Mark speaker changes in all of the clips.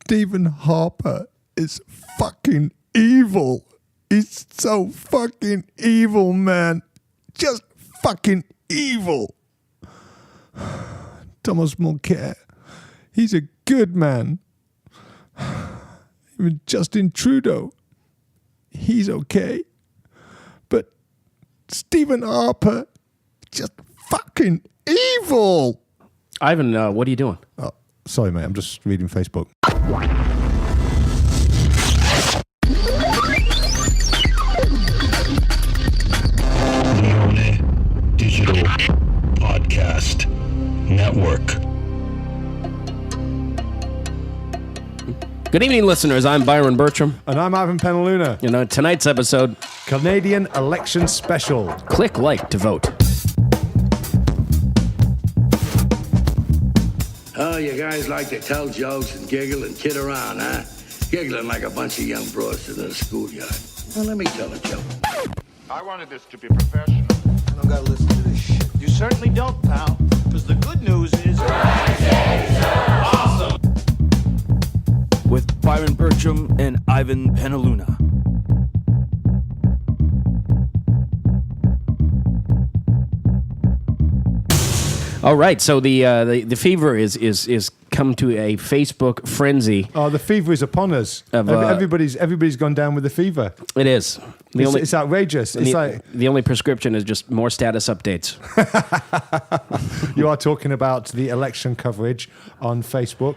Speaker 1: Stephen Harper is fucking evil. He's so fucking evil, man. Just fucking evil. Thomas Mulcair, he's a good man. Even Justin Trudeau, he's okay. But Stephen Harper, just fucking evil.
Speaker 2: Ivan, what are you doing?
Speaker 1: Oh, sorry, mate. I'm just reading Facebook.
Speaker 3: Digital Podcast Network.
Speaker 2: Good evening, listeners. I'm Byron Bertram.
Speaker 1: And I'm Ivan Penaluna.
Speaker 2: You know, tonight's episode,
Speaker 1: Canadian Election Special.
Speaker 2: click like to vote.
Speaker 4: Oh, you guys like to tell jokes and giggle and kid around, huh? Giggling like a bunch of young broads in a schoolyard. Well, let me tell a joke.
Speaker 5: I wanted this to be professional.
Speaker 6: I don't gotta listen to this shit.
Speaker 7: You certainly don't, pal. Because the good news is... Awesome! With Byron Bertram and Ivan Penaluna.
Speaker 2: All right, so the fever is come to a Facebook frenzy.
Speaker 1: Oh, the fever is upon us. Everybody's gone down with the fever.
Speaker 2: It is.
Speaker 1: It's outrageous. It's like
Speaker 2: the only prescription is just more status updates.
Speaker 1: you are talking about the election coverage on Facebook.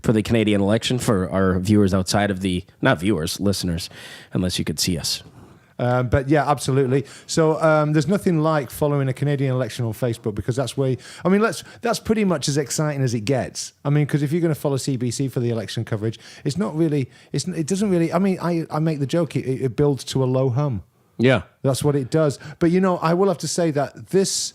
Speaker 2: For the Canadian election, for our viewers outside of not viewers, listeners, unless you could see us.
Speaker 1: But yeah, absolutely. So there's nothing like following a Canadian election on Facebook because that's where, that's pretty much as exciting as it gets. I mean, because if you're going to follow CBC for the election coverage, it's not really, it doesn't really, I mean, I make the joke, it builds to a low hum.
Speaker 2: Yeah.
Speaker 1: That's what it does. But, I will have to say that this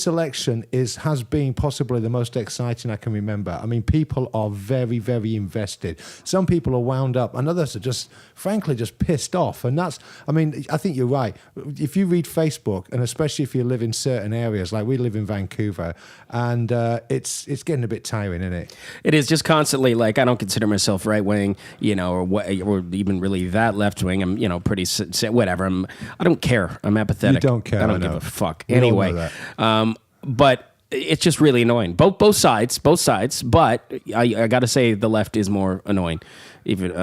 Speaker 1: election has been possibly the most exciting I can remember. I mean, people are very, very invested. Some people are wound up, and others are just, frankly, just pissed off. And I think you're right. If you read Facebook, and especially if you live in certain areas, like we live in Vancouver, and it's getting a bit tiring, isn't it?
Speaker 2: It is just constantly like, I don't consider myself right wing, or even really that left wing. I'm, pretty whatever. I don't care. I'm apathetic.
Speaker 1: You don't care.
Speaker 2: I don't give a fuck.
Speaker 1: We all know
Speaker 2: Anyway.
Speaker 1: that.
Speaker 2: But it's just really annoying. Both sides. But I got to say the left is more annoying. Even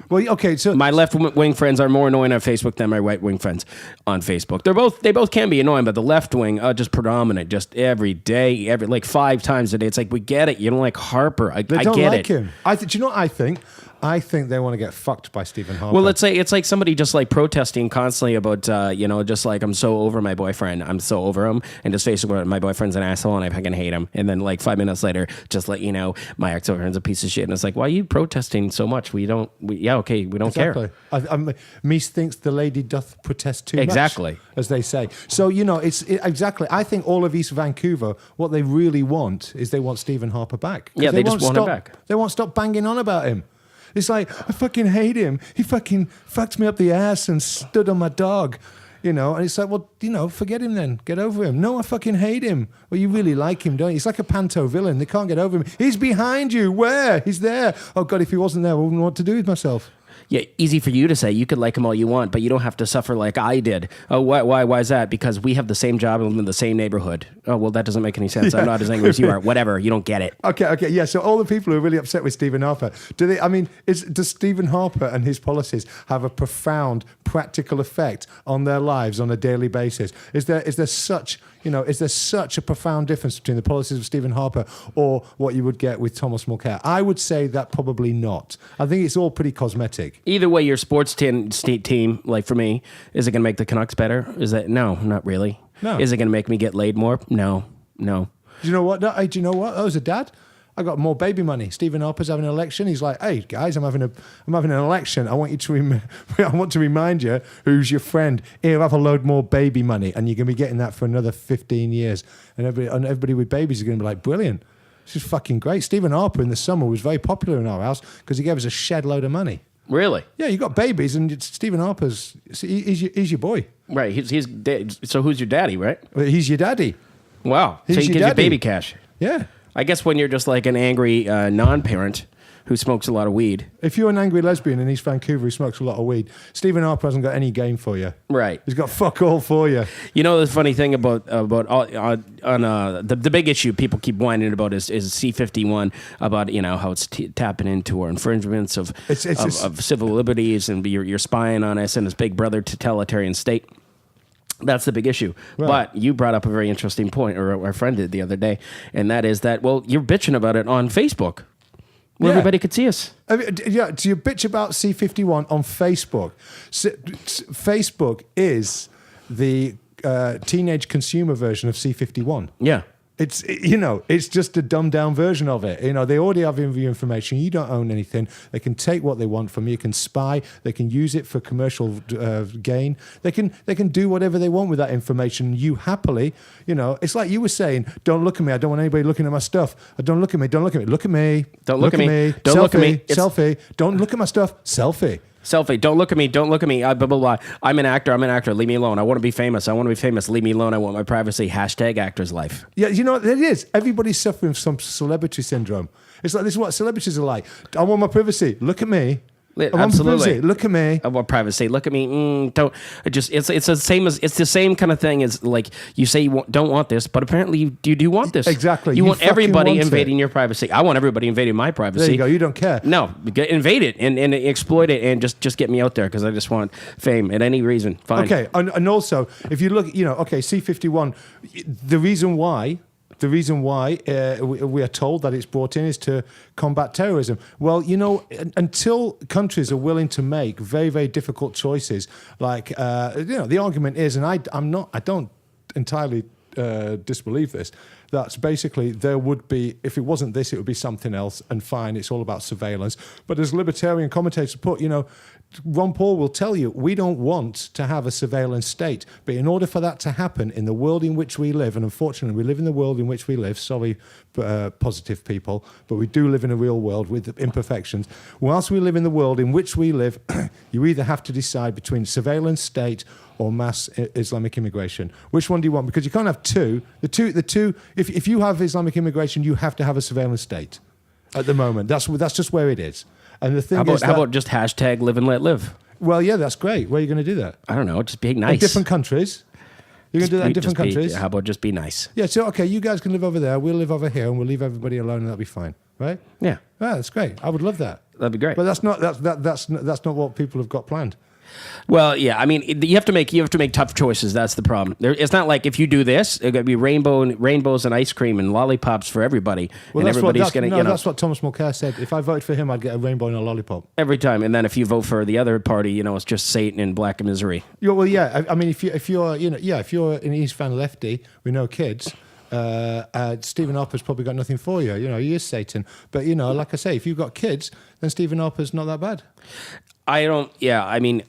Speaker 1: Well, okay. So
Speaker 2: my left wing friends are more annoying on Facebook than my right wing friends on Facebook. They both can be annoying, but the left wing are just predominant, just every day, like 5 times a day. It's like, we get it. You don't like Harper. I
Speaker 1: don't
Speaker 2: get
Speaker 1: like
Speaker 2: it.
Speaker 1: him. Do you know what I think? I think they want to get fucked by Stephen Harper.
Speaker 2: Well, let's say it's like somebody just like protesting constantly about, just like, I'm so over my boyfriend. I'm so over him. And just Facebook, my boyfriend's an asshole and I fucking hate him. And then like 5 minutes later, just let you know, my ex-boyfriend's a piece of shit. And it's like, why are you protesting so much? We don't care.
Speaker 1: Methinks the lady doth protest too much.
Speaker 2: Exactly.
Speaker 1: As they say. So, exactly. I think all of East Vancouver, what they really want is they want Stephen Harper back.
Speaker 2: Yeah, they just want him back.
Speaker 1: They won't stop banging on about him. It's like, I fucking hate him. He fucking fucked me up the ass and stood on my dog. And it's like, well, forget him then. Get over him. No, I fucking hate him. Well, you really like him, don't you? He's like a panto villain. They can't get over him. He's behind you. Where? He's there. Oh, God, if he wasn't there, I wouldn't know what to do with myself.
Speaker 2: Yeah, easy for you to say. You could like him all you want, but you don't have to suffer like I did. Oh, why is that? Because we have the same job and live in the same neighborhood. Oh, well, that doesn't make any sense. Yeah. I'm not as angry as you are. Whatever, you don't get it.
Speaker 1: Okay, yeah. So all the people who are really upset with Stephen Harper, does Stephen Harper and his policies have a profound practical effect on their lives on a daily basis? Is there such a profound difference between the policies of Stephen Harper or what you would get with Thomas Mulcair? I would say that probably not. I think it's all pretty cosmetic.
Speaker 2: Either way, your sports team, like for me, is it going to make the Canucks better? No, not really.
Speaker 1: No.
Speaker 2: Is it going to make me get laid more? No.
Speaker 1: Do you know what? Do you know what? As a dad, I got more baby money. Stephen Harper's having an election. He's like, hey guys, I'm having an election. I want you to I want to remind you who's your friend. Here, have a load more baby money, and you're going to be getting that for another 15 years. And everybody with babies is going to be like, brilliant. This is fucking great. Stephen Harper in the summer was very popular in our house because he gave us a shed load of money.
Speaker 2: Really?
Speaker 1: Yeah, you got babies, and Stephen Harper's he's your boy.
Speaker 2: Right. So who's your daddy, right?
Speaker 1: Well, he's your daddy.
Speaker 2: Wow. So he gives you baby cash.
Speaker 1: Yeah.
Speaker 2: I guess when you're just like an angry non-parent, who smokes a lot of weed.
Speaker 1: If you're an angry lesbian in East Vancouver who smokes a lot of weed, Stephen Harper hasn't got any game for you.
Speaker 2: Right.
Speaker 1: He's got fuck all for you.
Speaker 2: You know, the funny thing about the big issue people keep whining about is C-51, about, you know, how it's tapping into our infringements of civil liberties, and you're spying on us in this big brother totalitarian state. That's the big issue. Right. But you brought up a very interesting point, or our friend did the other day, and that is that, well, you're bitching about it on Facebook, where everybody could see us.
Speaker 1: I mean, yeah, do you bitch about C-51 on Facebook? Facebook is the teenage consumer version of C-51.
Speaker 2: Yeah.
Speaker 1: It's, you know, it's just a dumbed down version of it. You know, they already have your information. You don't own anything. They can take what they want from you. They can spy. They can use it for commercial gain. They can do whatever they want with that information. You happily, you know, it's like you were saying, don't look at me. I don't want anybody looking at my stuff. Don't look at me. Don't look at me. Look at me.
Speaker 2: Don't look at me. Don't
Speaker 1: selfie,
Speaker 2: look at me.
Speaker 1: Selfie. Don't look at my stuff. Selfie.
Speaker 2: Selfie. Don't look at me. Don't look at me. Blah, blah, blah. I'm an actor. Leave me alone. I want to be famous. Leave me alone. I want my privacy. Hashtag actor's life.
Speaker 1: Yeah, you know what it is? Everybody's suffering from some celebrity syndrome. It's like, this is what celebrities are like. I want my privacy. Look at me.
Speaker 2: Absolutely.
Speaker 1: Look at me.
Speaker 2: I want privacy. Look at me. Don't. It's the same kind of thing as, like, you say you don't want this, but apparently you do want this.
Speaker 1: Exactly.
Speaker 2: You want everybody invading your privacy. I want everybody invading my privacy.
Speaker 1: There you go. You don't care.
Speaker 2: No, invade it and exploit it, and just get me out there, because I just want fame at any reason. Fine.
Speaker 1: Okay, and also, if you look, you know, okay, C-51, the reason why we are told that it's brought in is to combat terrorism. Well, you know, until countries are willing to make very, very difficult choices, like, you know, the argument is, and I don't entirely disbelieve this, that's basically there would be, if it wasn't this, it would be something else, and fine, it's all about surveillance. But as libertarian commentators put, you know, Ron Paul will tell you, we don't want to have a surveillance state. But in order for that to happen in the world in which we live, and unfortunately we live in the world in which we live, sorry, positive people, but we do live in a real world with imperfections. Whilst we live in the world in which we live, you either have to decide between surveillance state or mass Islamic immigration. Which one do you want? Because you can't have two. The two. If you have Islamic immigration, you have to have a surveillance state. At the moment, that's just where it is. And the thing
Speaker 2: how about just hashtag live and let live?
Speaker 1: Well, yeah, that's great. Where are you going to do that?
Speaker 2: I don't know. Just be nice.
Speaker 1: In different countries. You're going to do that in different countries?
Speaker 2: How about just be nice?
Speaker 1: Yeah, so, okay, you guys can live over there. We'll live over here, and we'll leave everybody alone, and that'll be fine. Right?
Speaker 2: Yeah.
Speaker 1: Yeah, that's great. I would love that.
Speaker 2: That'd be great.
Speaker 1: But that's not what people have got planned.
Speaker 2: Well, yeah, I mean, you have to make tough choices. That's the problem. It's not like if you do this, it's going to be rainbows and ice cream and lollipops for everybody, and everybody's going to.
Speaker 1: No, that's what Thomas Mulcair said. If I voted for him, I'd get a rainbow and a lollipop
Speaker 2: every time. And then if you vote for the other party, you know, it's just Satan and black misery.
Speaker 1: Yeah, well, yeah. I mean, if you're an East Van lefty with no kids. Stephen Harper's probably got nothing for you. You know, he is Satan. But, you know, like I say, if you've got kids, then Stephen Harper's not that bad.
Speaker 2: I mean,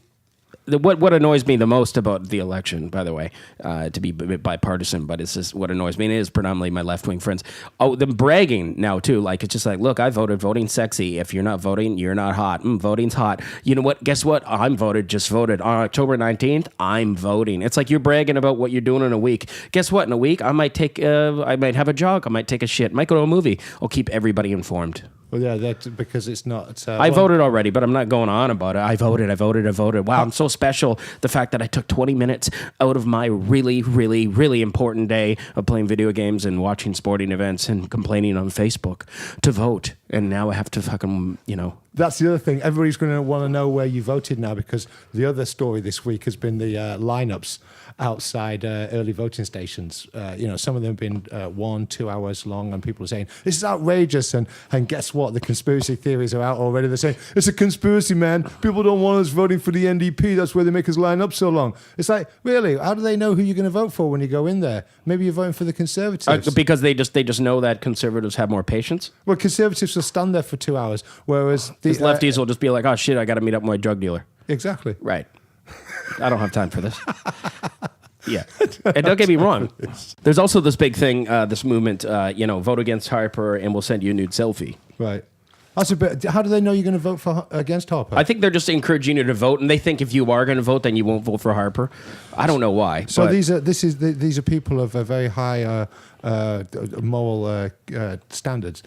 Speaker 2: what annoys me the most about the election, by the way, to be bipartisan, but it's just what annoys me, and it is predominantly my left-wing friends. Oh, them bragging now, too. Like, it's just like, look, I voted. Voting's sexy. If you're not voting, you're not hot. Voting's hot. You know what? Guess what? Just voted. On October 19th, I'm voting. It's like you're bragging about what you're doing in a week. Guess what? In a week, I might have a jog. I might take a shit. Might go to a movie. I'll keep everybody informed.
Speaker 1: Well, yeah, that's because it's not...
Speaker 2: I voted already, but I'm not going on about it. I voted. Wow, I'm so special. The fact that I took 20 minutes out of my really, really, really important day of playing video games and watching sporting events and complaining on Facebook to vote. And now I have to fucking, you know...
Speaker 1: That's the other thing. Everybody's going to want to know where you voted now, because the other story this week has been the lineups outside early voting stations. You know, some of them have been 1-2 hours long, and people are saying, this is outrageous. And guess what? The conspiracy theories are out already. They're saying, it's a conspiracy, man. People don't want us voting for the NDP. That's why they make us line up so long. It's like, really? How do they know who you're going to vote for when you go in there? Maybe you're voting for the Conservatives.
Speaker 2: Because they just know that Conservatives have more patience?
Speaker 1: Well, Conservatives will stand there for 2 hours, whereas...
Speaker 2: These lefties will just be like, oh, shit, I got to meet up with my drug dealer.
Speaker 1: Exactly.
Speaker 2: Right. I don't have time for this. Yeah. And don't get me wrong. There's also this big thing, this movement, vote against Harper and we'll send you a nude selfie.
Speaker 1: Right. That's a bit. How do they know you're going to vote against Harper?
Speaker 2: I think they're just encouraging you to vote, and they think if you are going to vote, then you won't vote for Harper. I don't know why.
Speaker 1: So these are people of a very high moral standards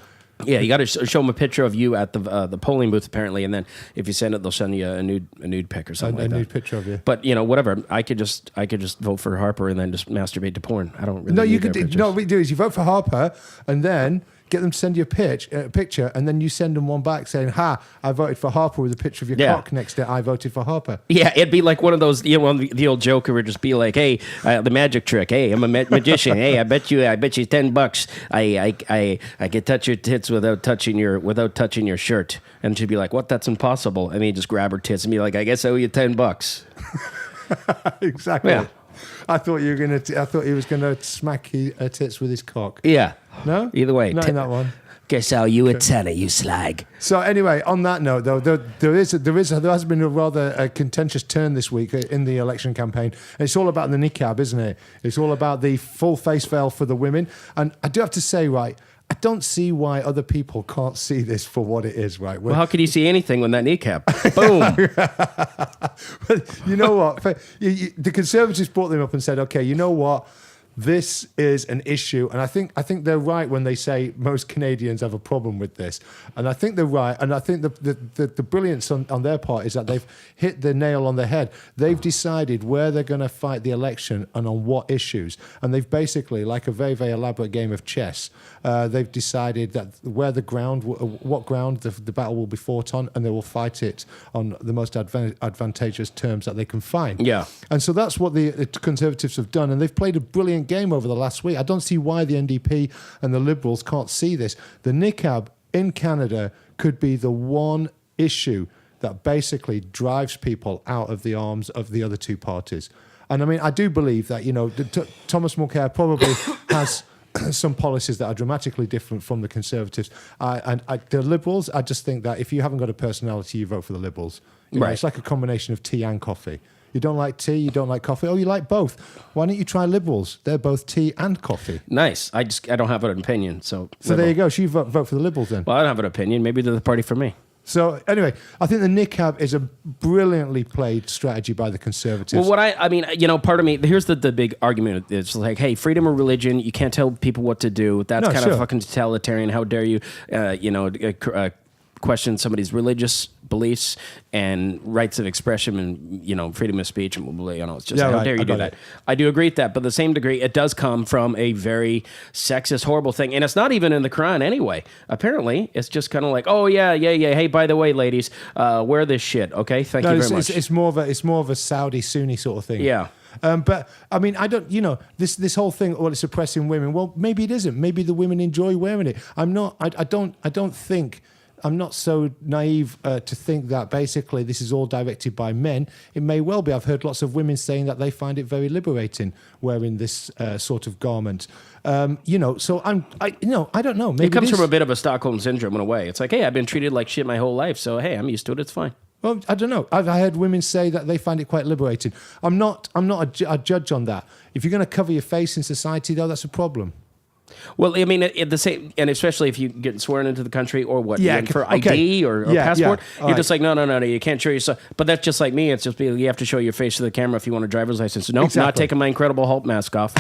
Speaker 2: Yeah, you got to show them a picture of you at the polling booth apparently, and then if you send it, they'll send you a nude pic or something like that.
Speaker 1: A nude picture of you.
Speaker 2: But whatever. I could just vote for Harper and then just masturbate to porn. I don't really.
Speaker 1: No,
Speaker 2: need
Speaker 1: you
Speaker 2: their
Speaker 1: could.
Speaker 2: pictures.
Speaker 1: No, what you do is you vote for Harper, and then get them to send you a picture, and then you send them one back saying, "Ha, I voted for Harper," with a picture of your cock next to it. I voted for Harper.
Speaker 2: Yeah, it'd be like one of those, the old joke would just be like, "Hey, the magic trick. Hey, I'm a magician. Hey, I bet you $10. I can touch your tits without touching your shirt." And she'd be like, "What? That's impossible." And he'd just grab her tits and be like, "I guess I owe you $10."
Speaker 1: Exactly.
Speaker 2: Yeah.
Speaker 1: I thought he was gonna smack her tits with his cock.
Speaker 2: Yeah.
Speaker 1: No.
Speaker 2: Either way,
Speaker 1: not in that one.
Speaker 2: Guess I owe you a tenner, you slag.
Speaker 1: So anyway, on that note, though, there has been a rather contentious turn this week in the election campaign. And it's all about the niqab, isn't it? It's all about the full face veil for the women. And I do have to say, right, I don't see why other people can't see this for what it is, right?
Speaker 2: Well, how could you see anything with that kneecap? Boom.
Speaker 1: You know what? The Conservatives brought them up and said, okay, you know what? This is an issue, and I think they're right when they say most Canadians have a problem with this, and I think they're right. And I think the brilliance on their part is that they've hit the nail on the head. They've decided where they're going to fight the election and on what issues, and they've basically, like a very, very elaborate game of chess, they've decided that what ground the battle will be fought on, and they will fight it on the most advantageous terms that they can find.
Speaker 2: Yeah,
Speaker 1: and so that's what the Conservatives have done, and they've played a brilliant game over the last week. I don't see why the NDP and the Liberals can't see this. The niqab in Canada could be the one issue that basically drives people out of the arms of the other two parties. And I mean, I do believe that, Thomas Mulcair probably has some policies that are dramatically different from the Conservatives. The Liberals, I just think that if you haven't got a personality, you vote for the Liberals.
Speaker 2: Right.
Speaker 1: It's like a combination of tea and coffee. You don't like tea, you don't like coffee. Oh, you like both. Why don't you try Liberals? They're both tea and coffee.
Speaker 2: Nice. I don't have an opinion. So
Speaker 1: there you go. So you vote for the Liberals then.
Speaker 2: Well, I don't have an opinion. Maybe they're the party for me.
Speaker 1: So anyway, I think the niqab is a brilliantly played strategy by the Conservatives.
Speaker 2: Well, part of me, here's the big argument. It's like, hey, freedom of religion, you can't tell people what to do. That's of fucking totalitarian. How dare you, question somebody's religious beliefs and rights of expression and freedom of speech and blah, blah, blah, it's just how dare you do that. I do agree with that, but to the same degree it does come from a very sexist, horrible thing, and it's not even in the Quran anyway. Apparently it's just kind of like, oh yeah, hey, by the way, ladies, wear this shit, okay? Thank you very much.
Speaker 1: It's more of a Saudi Sunni sort of thing.
Speaker 2: Yeah.
Speaker 1: But I mean, I don't, this whole thing, well, it's oppressing women. Well, maybe it isn't. Maybe the women enjoy wearing it. I'm not so naive to think that basically this is all directed by men. It may well be. I've heard lots of women saying that they find it very liberating wearing this sort of garment. So I don't know. Maybe
Speaker 2: it comes from a bit of a Stockholm syndrome in a way. It's like, hey, I've been treated like shit my whole life, so hey, I'm used to it. It's fine.
Speaker 1: Well, I don't know. I've heard women say that they find it quite liberating. I'm not a judge on that. If you're going to cover your face in society, though, that's a problem.
Speaker 2: Well, I mean, the same, and especially if you get sworn into the country or what, for
Speaker 1: okay.
Speaker 2: ID or passport, you're
Speaker 1: right.
Speaker 2: just like, no, you can't show yourself. But that's just like me. It's just you have to show your face to the camera if you want a driver's license. No,
Speaker 1: exactly.
Speaker 2: Not taking my Incredible Hulk mask off.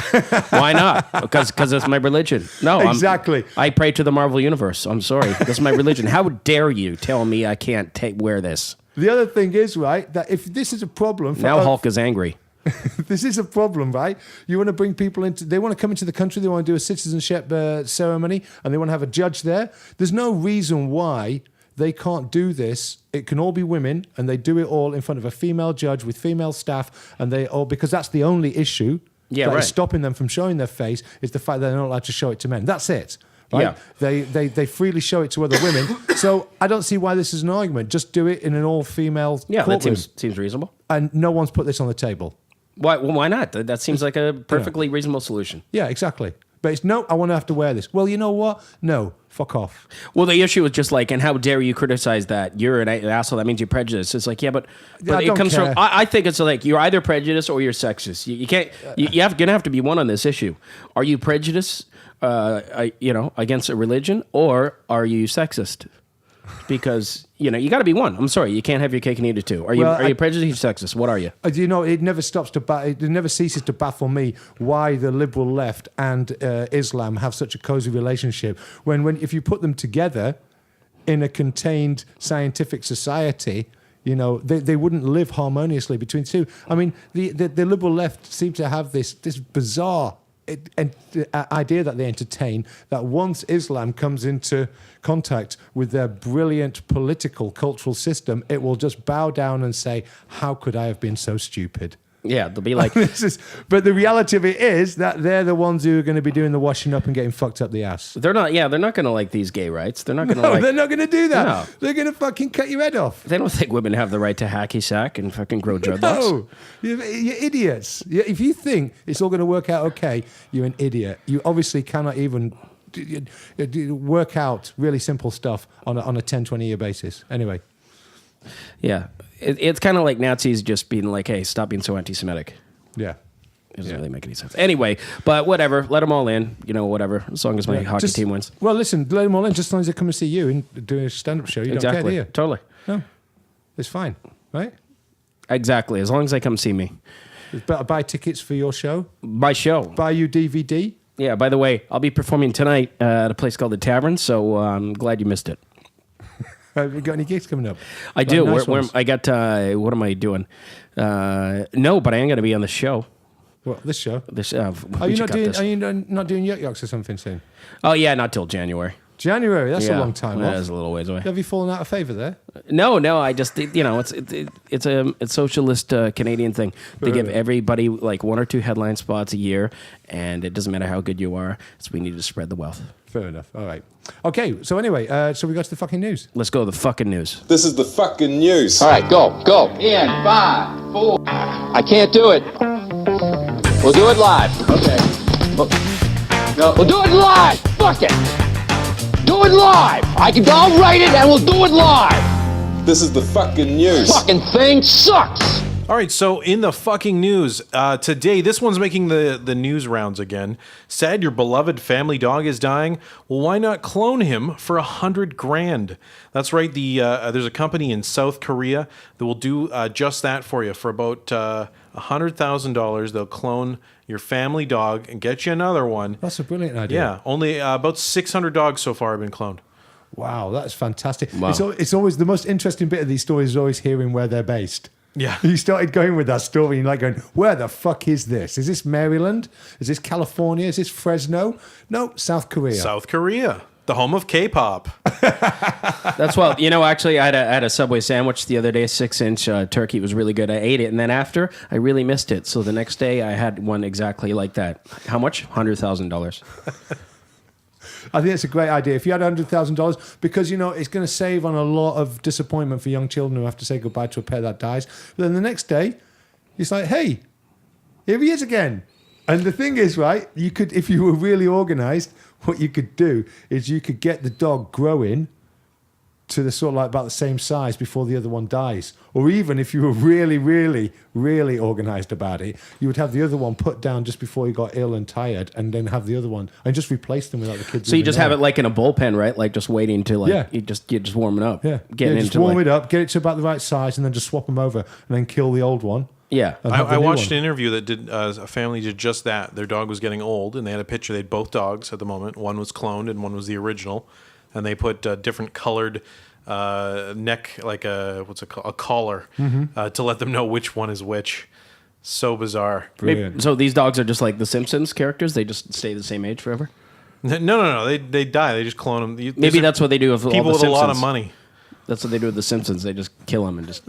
Speaker 2: Why not? Because it's my religion. No,
Speaker 1: exactly.
Speaker 2: I pray to the Marvel Universe. I'm sorry, that's my religion. How dare you tell me I can't wear this?
Speaker 1: The other thing is, right, that if this is a problem for
Speaker 2: now Hulk is angry.
Speaker 1: This is a problem, right? You want to bring people they want to come into the country, they want to do a citizenship ceremony, and they want to have a judge there. There's no reason why they can't do this. It can all be women, and they do it all in front of a female judge with female staff, and because that's the only issue that is stopping them from showing their face is the fact that they're not allowed to show it to men. That's it. Right? Yeah. They freely show it to other women. So I don't see why this is an argument. Just do it in an all-female courtroom.
Speaker 2: That seems reasonable.
Speaker 1: And no one's put this on the table.
Speaker 2: Why not? That seems like a perfectly reasonable solution.
Speaker 1: Yeah, exactly. But it's I want to have to wear this. Well, you know what? No, fuck off.
Speaker 2: Well, the issue is just like, and how dare you criticize that? You're an asshole. That means you're prejudiced. It's like, but it comes from. I think it's like you're either prejudiced or you're sexist. You can't. You're gonna have to be one on this issue. Are you prejudiced? Against a religion, or are you sexist? because you got to be one. I'm sorry, you can't have your cake and eat it too. Are you prejudiced or sexist? What are you?
Speaker 1: It never stops it never ceases to baffle me why the liberal left and Islam have such a cozy relationship when if you put them together in a contained scientific society, they wouldn't live harmoniously between the two. I mean, the liberal left seem to have this bizarre idea that they entertain that once Islam comes into contact with their brilliant political cultural system, it will just bow down and say, "How could I have been so stupid?"
Speaker 2: Yeah, they'll be like,
Speaker 1: but the reality of it is that they're the ones who are going to be doing the washing up and getting fucked up the ass.
Speaker 2: They're not going to like these gay rights. They're not going to
Speaker 1: they're not going to do that.
Speaker 2: No.
Speaker 1: They're going to fucking cut your head off.
Speaker 2: They don't think women have the right to hacky sack and fucking grow dreadlocks.
Speaker 1: No, you're idiots. If you think it's all going to work out okay, you're an idiot. You obviously cannot even work out really simple stuff on a 10, 20-year basis. Anyway.
Speaker 2: Yeah. It's kind of like Nazis just being like, hey, stop being so anti-Semitic.
Speaker 1: Yeah.
Speaker 2: It doesn't really make any sense. Anyway, but whatever. Let them all in. Whatever. As long as my hockey team wins.
Speaker 1: Well, listen, let them all in just as long as they come and see you and do a stand-up show. You don't care, do you?
Speaker 2: Totally.
Speaker 1: No. It's fine, right?
Speaker 2: Exactly. As long as they come see me.
Speaker 1: Better buy tickets for your show.
Speaker 2: My show.
Speaker 1: Buy you DVD.
Speaker 2: Yeah, by the way, I'll be performing tonight at a place called The Tavern, so I'm glad you missed it.
Speaker 1: Have you got any gigs coming up?
Speaker 2: I do.
Speaker 1: Nice
Speaker 2: I got, what am I doing? No, but I am going to be on the show.
Speaker 1: What, this show?
Speaker 2: Are you
Speaker 1: not doing Yuck Yucks or something soon?
Speaker 2: Oh, yeah, not till January.
Speaker 1: January? That's a long time off.
Speaker 2: That is a little ways away.
Speaker 1: Have you fallen out of favour there?
Speaker 2: No, I just, it's a socialist Canadian thing. They give everybody like 1 or 2 headline spots a year, and it doesn't matter how good you are, so we need to spread the wealth.
Speaker 1: Fair enough. All right. Okay, so anyway, so we got to the fucking news.
Speaker 2: Let's go to the fucking news.
Speaker 8: This is the fucking news.
Speaker 9: All right, go. In 5, 4. I can't do it. We'll do it live. Okay. No, we'll do it live. Fuck it. Do it live. I'll write it and we'll do it live.
Speaker 8: This is the fucking news.
Speaker 9: Fucking thing sucks.
Speaker 10: All right, so in the fucking news today, this one's making the news rounds again. Sad your beloved family dog is dying. Well, why not clone him for $100,000? That's right. There's a company in South Korea that will do just that for you for about $100,000. They'll clone your family dog and get you another one.
Speaker 1: That's a brilliant idea.
Speaker 10: Yeah, only about 600 dogs so far have been cloned.
Speaker 1: Wow, that's fantastic.
Speaker 2: Wow.
Speaker 1: It's always the most interesting bit of these stories is always hearing where they're based.
Speaker 10: Yeah.
Speaker 1: You started going with that story and you're like going, where the fuck is this? Is this Maryland? Is this California? Is this Fresno? No, South Korea.
Speaker 10: South Korea, the home of K-pop.
Speaker 2: That's actually I had a Subway sandwich the other day, 6-inch turkey. It was really good. I ate it, and then after, I really missed it. So the next day, I had one exactly like that. How much? $100,000.
Speaker 1: I think it's a great idea. If you had $100,000, because, it's going to save on a lot of disappointment for young children who have to say goodbye to a pet that dies. But then the next day, it's like, hey, here he is again. And the thing is, right, you could, if you were really organized, what you could do is you could get the dog growing to the sort of like about the same size before the other one dies. Or even if you were really, really, really organized about it, you would have the other one put down just before he got ill and tired, and then have the other one and just replace them without the kids.
Speaker 2: So you just have it like in a bullpen, right? Like just waiting to you're just warming up.
Speaker 1: Yeah. Just warm it up, get it to about the right size, and then just swap them over, and then kill the old one.
Speaker 2: Yeah.
Speaker 10: I watched an interview that did a family did just that. Their dog was getting old, and they had a picture. They had both dogs at the moment. One was cloned, and one was the original. And they put different colored neck, like a collar, to let them know which one is which. So bizarre.
Speaker 1: Brilliant.
Speaker 2: So these dogs are just like the Simpsons characters. They just stay the same age forever.
Speaker 10: No. They die. They just clone them.
Speaker 2: Maybe that's what they do with all
Speaker 10: people
Speaker 2: the
Speaker 10: with
Speaker 2: Simpsons.
Speaker 10: a lot of money.
Speaker 2: That's what they do with the Simpsons. They just kill them and just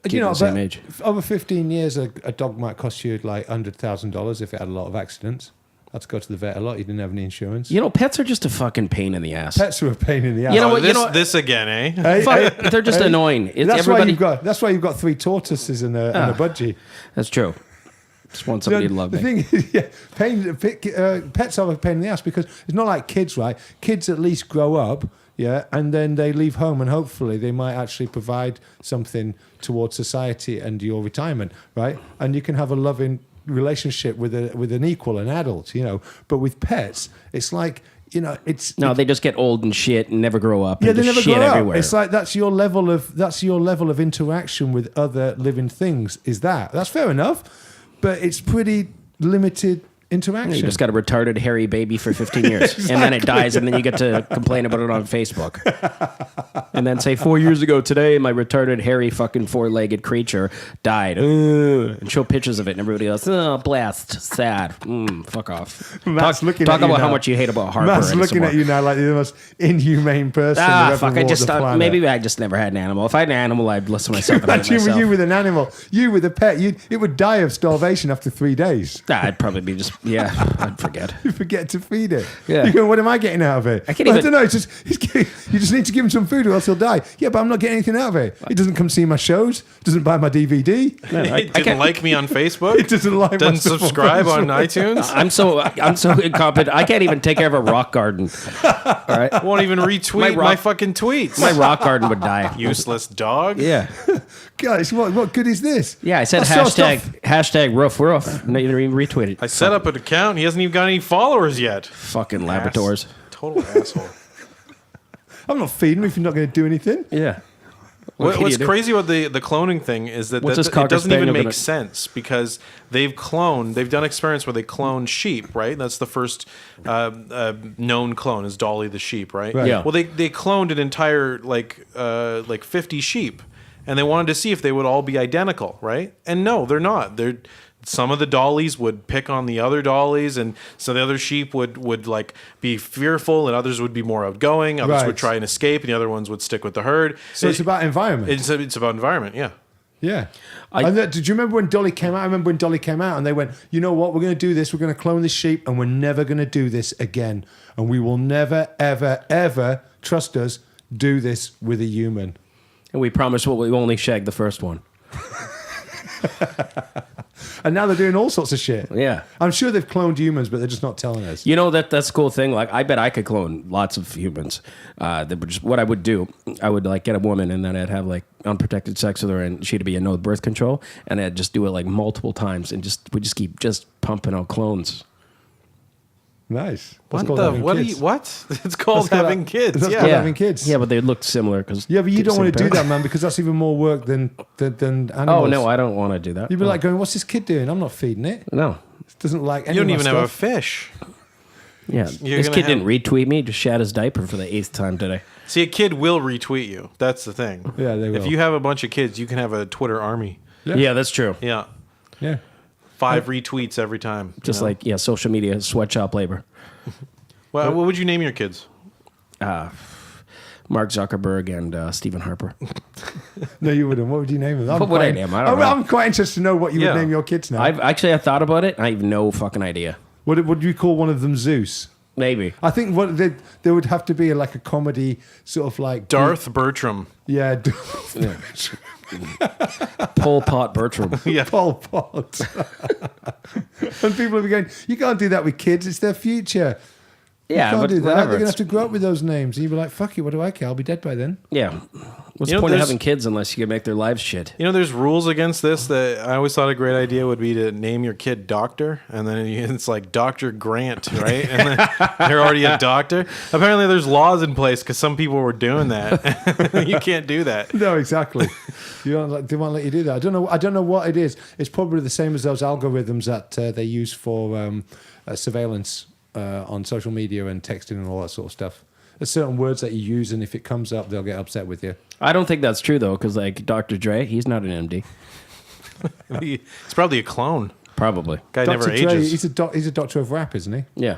Speaker 2: keep the same age.
Speaker 1: Over 15 years, a dog might cost you like $100,000 if it had a lot of accidents. I had to go to the vet a lot. You didn't have any insurance.
Speaker 2: Pets are just a fucking pain in the ass.
Speaker 1: Pets are a pain in the ass.
Speaker 2: You know what?
Speaker 10: This again, eh?
Speaker 2: They're just annoying.
Speaker 1: That's why you've got 3 tortoises and a budgie.
Speaker 2: That's true. Just want somebody to love me.
Speaker 1: The thing is, pets are a pain in the ass because it's not like kids, right? Kids at least grow up, yeah, and then they leave home, and hopefully they might actually provide something towards society and your retirement, right? And you can have a loving relationship with an equal, an adult, But with pets, it's like it's
Speaker 2: No, they just get old and shit and never grow up.
Speaker 1: yeah,
Speaker 2: and
Speaker 1: they
Speaker 2: just
Speaker 1: never
Speaker 2: shit
Speaker 1: grow up.
Speaker 2: everywhere.
Speaker 1: It's like that's your level of interaction with other living things. That's fair enough, but it's pretty limited interaction.
Speaker 2: You just got a retarded hairy baby for 15 years, and then it dies, and then you get to complain about it on Facebook, and then say 4 years ago today, my retarded hairy fucking 4-legged creature died, and show pictures of it, and everybody else, oh, blessed, sad, fuck off.
Speaker 1: Matt's
Speaker 2: talk
Speaker 1: looking
Speaker 2: talk
Speaker 1: at you
Speaker 2: about how
Speaker 1: now.
Speaker 2: much you hate about Harper.
Speaker 1: Matt's
Speaker 2: and
Speaker 1: looking
Speaker 2: some
Speaker 1: at you now like you're the most inhumane person. who ever
Speaker 2: fuck! I
Speaker 1: walked
Speaker 2: just
Speaker 1: the planet.
Speaker 2: maybe I just never had an animal. If I had an animal, I'd listen to myself. And hate
Speaker 1: Imagine
Speaker 2: myself.
Speaker 1: you with an animal, you with a pet, it would die of starvation after 3 days.
Speaker 2: I'd probably be just I'd forget.
Speaker 1: You forget to feed it.
Speaker 2: Yeah.
Speaker 1: You go, what am I getting out of it?
Speaker 2: I can't even-
Speaker 1: don't know. It's just you just need to give him some food or else he'll die. Yeah, but I'm not getting anything out of it. He doesn't come see my shows. Doesn't buy my DVD.
Speaker 10: He didn't like me on Facebook.
Speaker 1: He doesn't like my
Speaker 10: Doesn't
Speaker 1: stuff on
Speaker 10: subscribe on
Speaker 1: Facebook.
Speaker 10: iTunes.
Speaker 2: I'm so incompetent. I can't even take care of a rock garden. All right,
Speaker 10: Won't even retweet
Speaker 2: My
Speaker 10: my
Speaker 2: rock-
Speaker 10: fucking tweets.
Speaker 2: my rock garden would die.
Speaker 10: Useless dog.
Speaker 2: Yeah,
Speaker 1: Guys, what good is this?
Speaker 2: yeah. I said
Speaker 1: I saw
Speaker 2: hashtag roof. No, you didn't even retweet it.
Speaker 10: I set up an account. He hasn't even got any followers yet.
Speaker 2: Fucking Labradors.
Speaker 10: Total asshole.
Speaker 1: I'm not feeding him if you're not going to do anything.
Speaker 2: Yeah.
Speaker 10: What's crazy about the cloning thing is that,
Speaker 2: What's this
Speaker 10: it
Speaker 2: Cocker
Speaker 10: doesn't
Speaker 2: Spaniel
Speaker 10: even make
Speaker 2: gonna-
Speaker 10: sense because they've done experiments where they clone sheep, right? That's the first known clone is Dolly the sheep, right?
Speaker 1: Right.
Speaker 2: Yeah.
Speaker 10: Well, they cloned an entire like 50 sheep, and they wanted to see if they would all be identical, right? And no, they're not. Some of the dollies would pick on the other dollies, and so the other sheep would like be fearful, and others would be more outgoing. Others
Speaker 1: Right.
Speaker 10: would try and escape, and the other ones would stick with the herd.
Speaker 1: So it's about environment.
Speaker 10: It's about environment, yeah.
Speaker 1: Yeah. Did you remember when Dolly came out? I remember when Dolly came out and they went, you know what? We're going to do this. We're going to clone the sheep and we're never going to do this again. And we will never, ever, ever, trust us, do this with a human.
Speaker 2: And we promised we only shag the first one.
Speaker 1: And now they're doing all sorts of shit.
Speaker 2: Yeah.
Speaker 1: I'm sure they've cloned humans, but they're just not telling us.
Speaker 2: You know that's a cool thing. Like I bet I could clone lots of humans. That would just what I would do. I would like get a woman and then I'd have like unprotected sex with her and she'd be a no birth control and I'd just do it like multiple times and we just keep pumping out clones.
Speaker 1: Nice.
Speaker 10: What
Speaker 1: That's called
Speaker 10: the?
Speaker 1: having
Speaker 10: What?
Speaker 1: kids.
Speaker 10: What? It's called
Speaker 1: That's called
Speaker 10: having kids.
Speaker 1: that's
Speaker 10: Yeah.
Speaker 1: called having kids.
Speaker 2: Yeah, but they look similar because
Speaker 1: Yeah, but you don't want to do that, man, because that's even more work than animals.
Speaker 2: Oh no, I don't want to do that.
Speaker 1: You'd be like going, what's this kid doing? I'm not feeding it.
Speaker 2: No.
Speaker 1: It doesn't like any
Speaker 10: You don't
Speaker 1: of my
Speaker 10: even have a
Speaker 1: stuff.
Speaker 10: fish.
Speaker 2: Yeah,
Speaker 10: You're
Speaker 2: this
Speaker 10: gonna
Speaker 2: kid
Speaker 10: have-
Speaker 2: didn't retweet me. Just shat his diaper for the 8th time today.
Speaker 10: See, a kid will retweet you. That's the thing.
Speaker 1: Yeah, they
Speaker 10: If
Speaker 1: will.
Speaker 10: you have a bunch of kids, you can have a Twitter army.
Speaker 2: Yeah, that's true.
Speaker 10: Yeah.
Speaker 1: Yeah.
Speaker 10: 5 retweets every time.
Speaker 2: Just like social media sweatshop labor.
Speaker 10: Well, what would you name your kids?
Speaker 2: Mark Zuckerberg and Stephen Harper.
Speaker 1: No, you wouldn't. What would you name them?
Speaker 2: What would I name? I don't know.
Speaker 1: I'm quite interested to know what you
Speaker 10: Yeah.
Speaker 1: would name your kids now.
Speaker 2: I thought about it. I have no fucking idea.
Speaker 1: Would you call one of them Zeus?
Speaker 2: Maybe.
Speaker 1: I think what there would have to be like a comedy sort of like
Speaker 10: Darth Bertram.
Speaker 1: Yeah,
Speaker 2: Pol Pot Bertram.
Speaker 10: Yeah.
Speaker 1: Pol Pot. And people will be going, you can't do that with kids. It's their future.
Speaker 2: Yeah,
Speaker 1: you can't
Speaker 2: but
Speaker 1: do that.
Speaker 2: whatever.
Speaker 1: They're gonna have to grow up with those names, and you'll be like, "Fuck it, what do I care? I'll be dead by then."
Speaker 2: Yeah. What's
Speaker 10: You know,
Speaker 2: the point of
Speaker 10: there's-
Speaker 2: having kids unless you can make their lives shit?
Speaker 10: You know, there's rules against this. That I always thought a great idea would be to name your kid Doctor, and then it's like Dr. Grant, right? And then they're already a doctor. Apparently, there's laws in place because some people were doing that. You can't do that.
Speaker 1: No, exactly. They won't let you do that. I don't know what it is. It's probably the same as those algorithms that they use for surveillance on social media and texting and all that sort of stuff. There's certain words that you use, and if it comes up, they'll get upset with you.
Speaker 2: I don't think that's true though, because like Dr. Dre, he's not an MD.
Speaker 10: He's probably a clone.
Speaker 2: Probably.
Speaker 10: Guy
Speaker 1: Dr.
Speaker 10: never
Speaker 1: Dre,
Speaker 10: ages.
Speaker 1: he's a doctor of rap, isn't he?
Speaker 2: Yeah.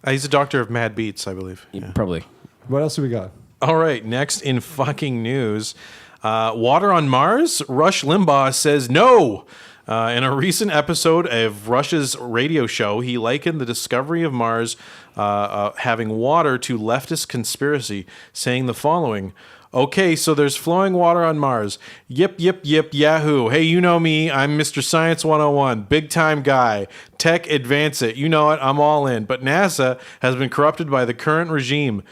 Speaker 10: He's a doctor of mad beats, I believe. Yeah.
Speaker 2: Probably.
Speaker 1: What else have we got?
Speaker 10: All right, next in fucking news, water on Mars. Rush Limbaugh says no. In a recent episode of Rush's radio show, he likened the discovery of Mars having water to leftist conspiracy, saying the following. Okay, so there's flowing water on Mars. Yip, yip, yip, yahoo. Hey, you know me. I'm Mr. Science 101. Big time guy. Tech, advance it. You know it. I'm all in. But NASA has been corrupted by the current regime.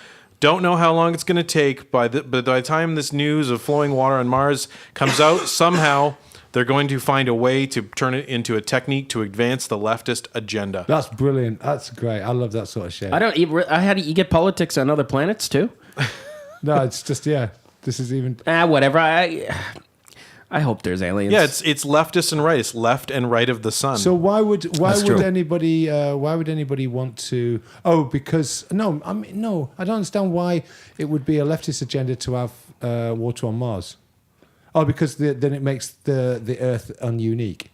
Speaker 10: Don't know how long it's going to take, but by the time this news of flowing water on Mars comes out, somehow They're going to find a way to turn it into a technique to advance the leftist agenda.
Speaker 1: That's brilliant. That's great. I love that sort of shit.
Speaker 2: How do you get politics on other planets too?
Speaker 1: No, it's just, yeah. This is even...
Speaker 2: Whatever. I hope there's aliens.
Speaker 10: Yeah, it's leftist and right. It's left and right of the sun.
Speaker 1: So why would
Speaker 2: true.
Speaker 1: anybody want to? Oh, because I don't understand why it would be a leftist agenda to have water on Mars. Oh, because then it makes the Earth ununique.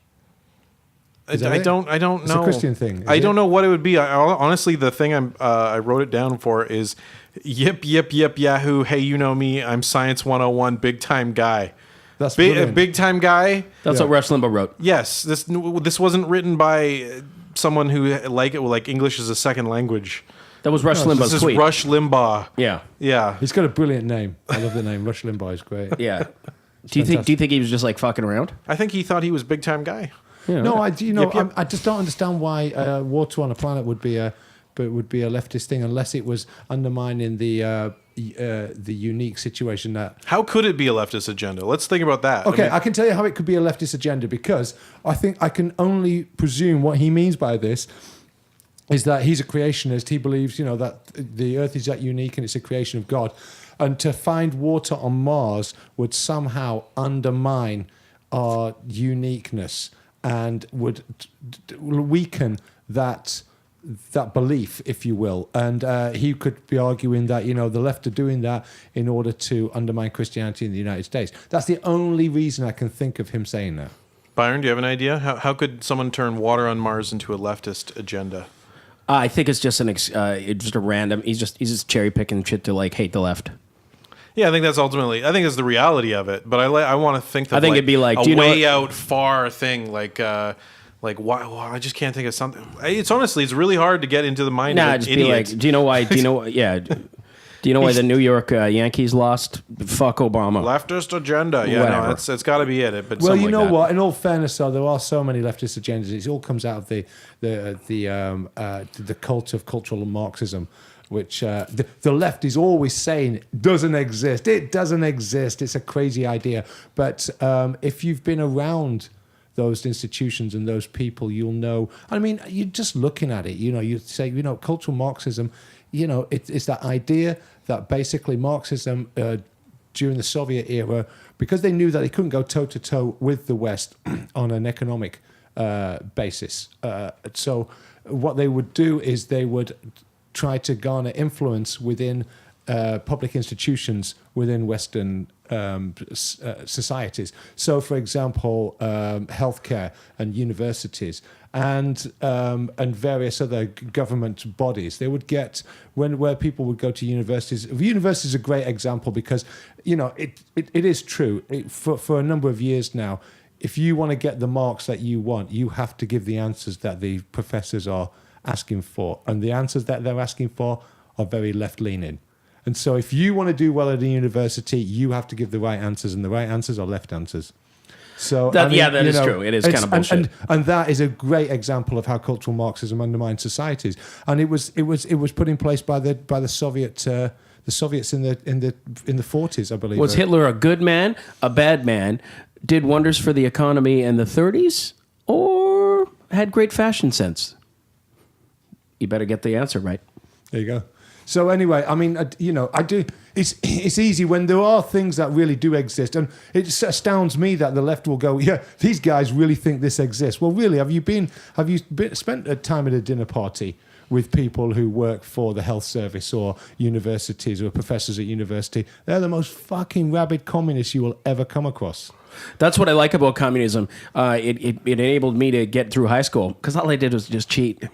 Speaker 10: I don't know.
Speaker 1: It's a Christian thing.
Speaker 10: I don't know what it would be. Honestly, the thing I wrote it down for is yip yahoo. Hey, you know me. I'm Science 101, big time guy.
Speaker 1: That's
Speaker 10: big time guy.
Speaker 2: That's what Rush Limbaugh wrote.
Speaker 10: Yes, this wasn't written by someone who like English as a second language.
Speaker 2: That was Rush Limbaugh's
Speaker 10: This is
Speaker 2: tweet.
Speaker 10: Rush Limbaugh.
Speaker 2: Yeah.
Speaker 1: He's got a brilliant name. I love the name. Rush Limbaugh is great.
Speaker 2: Yeah. Do you think he was just like fucking around?
Speaker 10: I think he thought he was big time guy.
Speaker 2: Yeah.
Speaker 1: No, I
Speaker 10: Yep.
Speaker 1: I just don't understand why water on a planet would be a leftist thing unless it was undermining the unique situation that.
Speaker 10: How could it be a leftist agenda? Let's think about that.
Speaker 1: Okay, I can tell you how it could be a leftist agenda because I think I can only presume what he means by this is that he's a creationist. He believes, that the Earth is that unique and it's a creation of God, and to find water on Mars would somehow undermine our uniqueness and would weaken that belief, if you will. And he could be arguing that, the left are doing that in order to undermine Christianity in the United States. That's the only reason I can think of him saying that.
Speaker 10: Byron, do you have an idea? How could someone turn water on Mars into a leftist agenda?
Speaker 2: I think it's just just a random. He's just cherry picking shit to like hate the left.
Speaker 10: Yeah, I think that's the reality of it. But I want to think that
Speaker 2: it'd be like
Speaker 10: a way out far thing, like why? Well, I just can't think of something. It's really hard to get into the mind of an
Speaker 2: just
Speaker 10: idiot.
Speaker 2: be like, do you know why? Do you know? Yeah. Do you know why the New York Yankees lost? Fuck Obama.
Speaker 10: Leftist agenda. Yeah,
Speaker 2: Whatever.
Speaker 10: no, it's got to be it. But
Speaker 1: well, you know
Speaker 10: like
Speaker 1: what? In all fairness, though, there are so many leftist agendas. It all comes out of the cult of cultural Marxism, which the left is always saying doesn't exist. It doesn't exist. It's a crazy idea. But if you've been around those institutions and those people, you'll know. I mean, you're just looking at it. You say, cultural Marxism. It's that idea that basically Marxism during the Soviet era, because they knew that they couldn't go toe to toe with the West on an economic basis. So what they would do is they would try to garner influence within public institutions within Western societies. So, for example, healthcare and universities and various other government bodies. They would get where people would go to universities. Universities is a great example because it is true for a number of years now. If you want to get the marks that you want, you have to give the answers that the professors are asking for, and the answers that they're asking for are very left-leaning. And so if you want to do well at a university, you have to give the right answers, and the right answers are left answers. So
Speaker 2: that is true. It is kind of bullshit.
Speaker 1: And that is a great example of how cultural Marxism undermines societies. And it was put in place by the Soviets in the 40s, I believe.
Speaker 2: Was Hitler a good man, a bad man, did wonders for the economy in the 30s, or had great fashion sense? You better get the answer right.
Speaker 1: There you go. So anyway, I mean, I do. It's easy when there are things that really do exist, and it astounds me that the left will go, yeah, these guys really think this exists. Well, really, have you spent a time at a dinner party with people who work for the health service or universities or professors at university? They're the most fucking rabid communists you will ever come across.
Speaker 2: That's what I like about communism. It enabled me to get through high school because all I did was just cheat.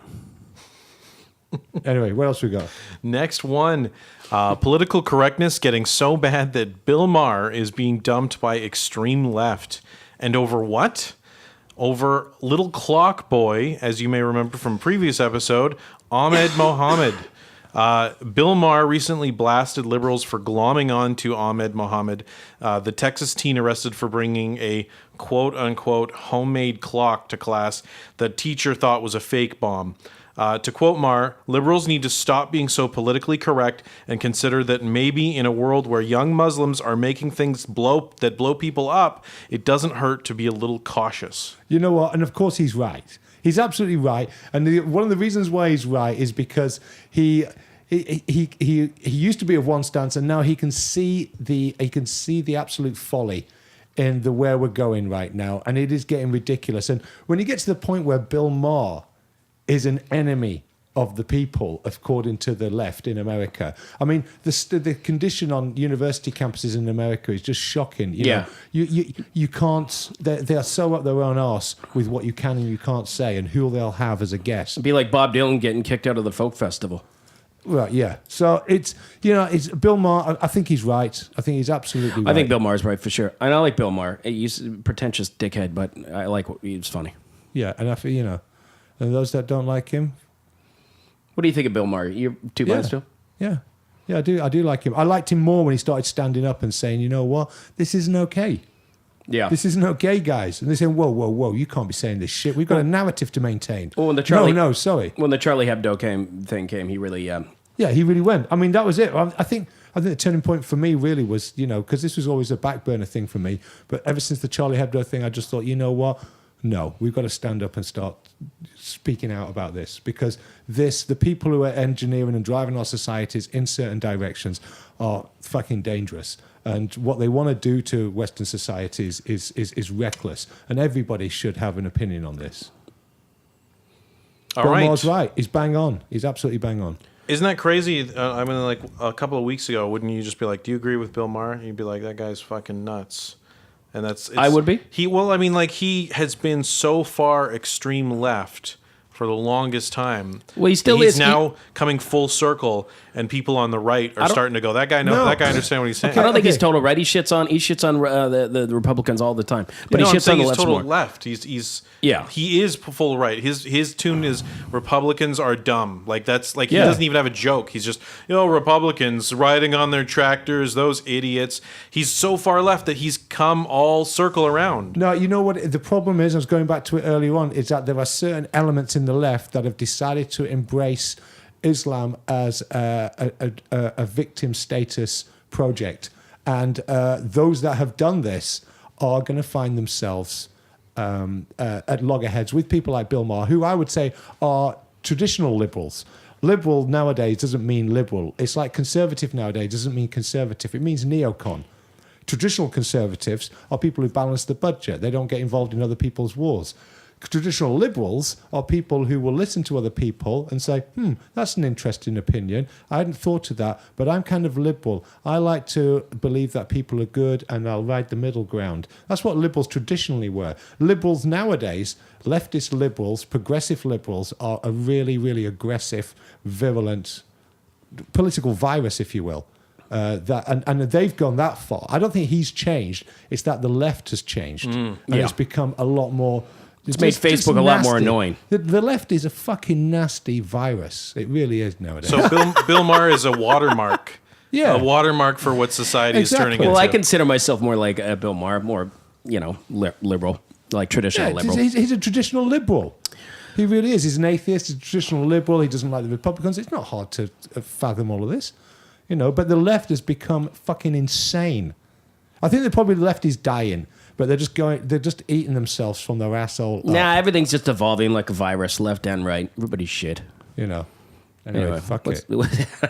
Speaker 1: Anyway, what else we got?
Speaker 10: Next one. Political correctness getting so bad that Bill Maher is being dumped by extreme left. And over what? Over little clock boy, as you may remember from previous episode, Ahmed Mohammed. Bill Maher recently blasted liberals for glomming on to Ahmed Mohammed, the Texas teen arrested for bringing a quote-unquote homemade clock to class that teacher thought was a fake bomb. To quote Maher, liberals need to stop being so politically correct and consider that maybe in a world where young Muslims are making things blow people up, it doesn't hurt to be a little cautious.
Speaker 1: You know what? And of course he's right. He's absolutely right. And one of the reasons why he's right is because he used to be of one stance, and now he can see the absolute folly in the where we're going right now, and it is getting ridiculous. And when you get to the point where Bill Maher is an enemy of the people, according to the left in America. I mean, the condition on university campuses in America is just shocking. You know, you can't. They are so up their own arse with what you can and you can't say, and who they'll have as a guest.
Speaker 2: It'd be like Bob Dylan getting kicked out of the folk festival.
Speaker 1: Right, yeah. So it's Bill Maher. I think he's right. I think he's absolutely right.
Speaker 2: I think Bill Maher's right for sure. And I like Bill Maher. He's a pretentious dickhead, but I like he's funny.
Speaker 1: Yeah, and I feel, and those that don't like him.
Speaker 2: What do you think of Bill Maher? You're two minds too?
Speaker 1: Yeah, I do like him. I liked him more when he started standing up and saying, you know what, this isn't okay.
Speaker 2: Yeah.
Speaker 1: This isn't okay, guys. And they say, whoa, you can't be saying this shit. We've got a narrative to maintain.
Speaker 2: Well, when the Charlie,
Speaker 1: sorry.
Speaker 2: When the Charlie Hebdo thing came, he really...
Speaker 1: Yeah, he really went. I mean, that was it. I think the turning point for me really was, because this was always a back burner thing for me. But ever since the Charlie Hebdo thing, I just thought, you know what? No, we've got to stand up and start speaking out about this, because the people who are engineering and driving our societies in certain directions are fucking dangerous. And what they want to do to Western societies is reckless. And everybody should have an opinion on this.
Speaker 10: All
Speaker 1: Bill
Speaker 10: right.
Speaker 1: Maher's right. He's bang on. He's absolutely bang on.
Speaker 10: Isn't that crazy? I mean, like a couple of weeks ago, wouldn't you just be like, do you agree with Bill Maher? You'd be like, that guy's fucking nuts. And I
Speaker 2: would be.
Speaker 10: He has been so far extreme left for the longest time.
Speaker 2: Well, he still
Speaker 10: he's
Speaker 2: is.
Speaker 10: now coming full circle, and people on the right are starting to go, that guy understands what he's saying.
Speaker 2: I don't think he's total right. He shits on the Republicans all the time. But he shits on the left more.
Speaker 10: Left. He is full right. His tune is Republicans are dumb. Like that's like he doesn't even have a joke. He's just, Republicans riding on their tractors, those idiots. He's so far left that he's come all circle around.
Speaker 1: No, you know what the problem is? I was going back to it earlier on. Is that there are certain elements in the left that have decided to embrace Islam as a victim status project, and those that have done this are going to find themselves at loggerheads with people like Bill Maher, who I would say are traditional liberals. Liberal nowadays doesn't mean liberal. It's like conservative nowadays doesn't mean conservative. It means neocon. Traditional conservatives are people who balance the budget. They don't get involved in other people's wars. Traditional liberals are people who will listen to other people and say, that's an interesting opinion. I hadn't thought of that, but I'm kind of liberal. I like to believe that people are good and I'll ride the middle ground. That's what liberals traditionally were. Liberals nowadays, leftist liberals, progressive liberals, are a really, really aggressive, virulent political virus, if you will. And they've gone that far. I don't think he's changed. It's that the left has changed. And it's become a lot more...
Speaker 2: It's made Facebook a lot more annoying.
Speaker 1: The left is a fucking nasty virus. It really is nowadays.
Speaker 10: So Bill Maher is a watermark.
Speaker 1: Yeah.
Speaker 10: A watermark for what society is turning into.
Speaker 2: Well, I consider myself more like Bill Maher, more, liberal, like traditional liberal.
Speaker 1: He's a traditional liberal. He really is. He's an atheist. He's a traditional liberal. He doesn't like the Republicans. It's not hard to fathom all of this. But the left has become fucking insane. I think the left is dying. But they're just eating themselves from their asshole.
Speaker 2: Everything's just evolving like a virus, left and right. Everybody's shit.
Speaker 1: Anyway, fuck it.